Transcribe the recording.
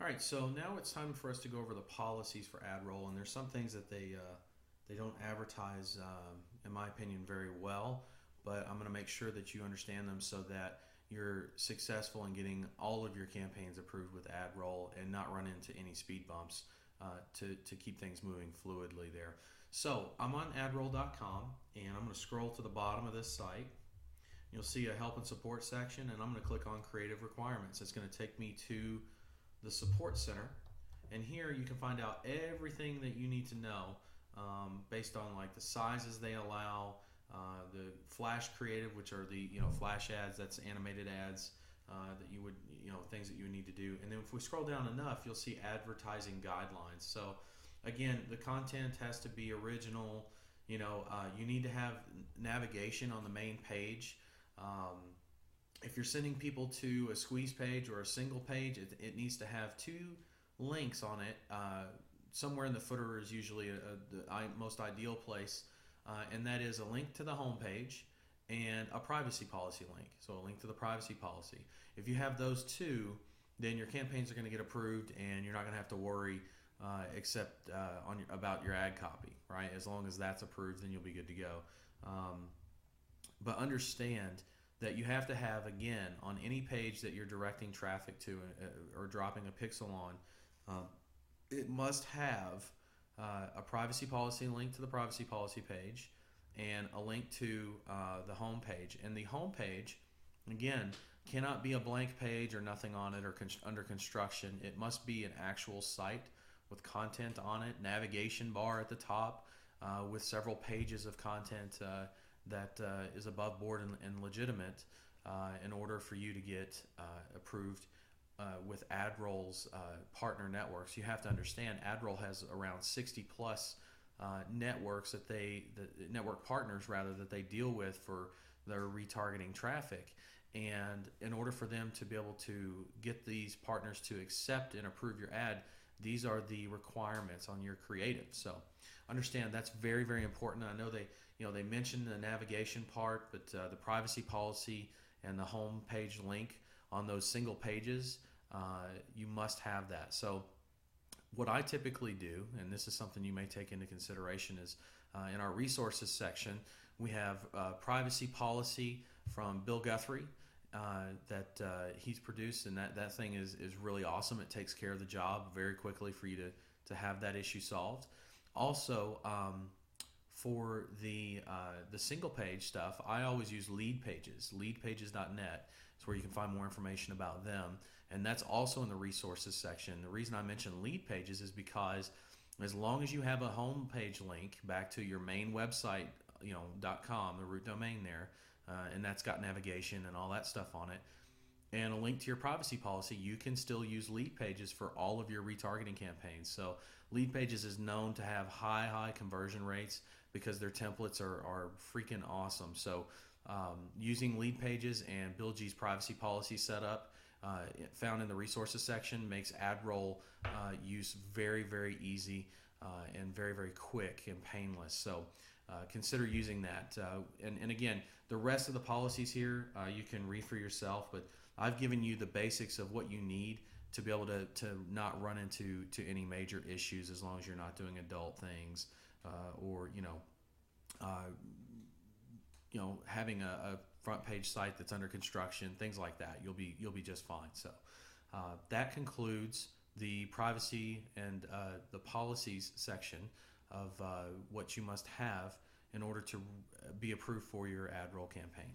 All right, so now it's time for us to go over the policies for Adroll, and there's some things that they don't advertise, in my opinion, very well. But I'm going to make sure that you understand them so that you're successful in getting all of your campaigns approved with Adroll and not run into any speed bumps to keep things moving fluidly there. So I'm on Adroll.com, and I'm going to scroll to the bottom of this site. You'll see a help and support section, and I'm going to click on creative requirements. It's going to take me to the support center, and here you can find out everything that you need to know, based on like the sizes they allow, the flash creative, which are the flash ads, that's animated ads, that you would things that you would need to do. And then if we scroll down enough, you'll see advertising guidelines. So again, the content has to be original. You need to have navigation on the main page. If you're sending people to a squeeze page or a single page, it needs to have two links on it. Somewhere in the footer is usually the most ideal place, and that is a link to the home page and a privacy policy link. So a link to the privacy policy. If you have those two, then your campaigns are going to get approved, and you're not going to have to worry except about your ad copy, right? As long as that's approved, then you'll be good to go. But understand that you have to have, again, on any page that you're directing traffic to or dropping a pixel on, it must have a privacy policy link to the privacy policy page and a link to the home page. And the home page, again, cannot be a blank page or nothing on it or under construction. It must be an actual site with content on it, navigation bar at the top with several pages of content that is above board and legitimate in order for you to get approved with Adroll's partner networks. You have to understand Adroll has around 60 plus networks network partners rather, that they deal with for their retargeting traffic. And in order for them to be able to get these partners to accept and approve your ad, these are the requirements on your creative. So understand that's very, very important. I know they mentioned the navigation part, but the privacy policy and the home page link on those single pages, you must have that. So what I typically do, and this is something you may take into consideration, is in our resources section, we have privacy policy from Bill Guthrie that he's produced, and that thing is really awesome. It takes care of the job very quickly for you to have that issue solved. Also, for the single page stuff, I always use lead pages. Leadpages.net is where you can find more information about them, and that's also in the resources section. The reason I mention lead pages is because as long as you have a home page link back to your main website, .com, the root domain there, and that's got navigation and all that stuff on it, and a link to your privacy policy, you can still use lead pages for all of your retargeting campaigns. So lead pages is known to have high conversion rates because their templates are freaking awesome. So using lead pages and Bill G's privacy policy setup found in the resources section makes Adroll use very, very easy and very, very quick and painless. So consider using that. And again, the rest of the policies here you can read for yourself, but I've given you the basics of what you need to be able to not run into any major issues, as long as you're not doing adult things or having a front page site that's under construction, things like that. You'll be just fine. So that concludes the privacy and the policies section of what you must have in order to be approved for your Adroll campaign.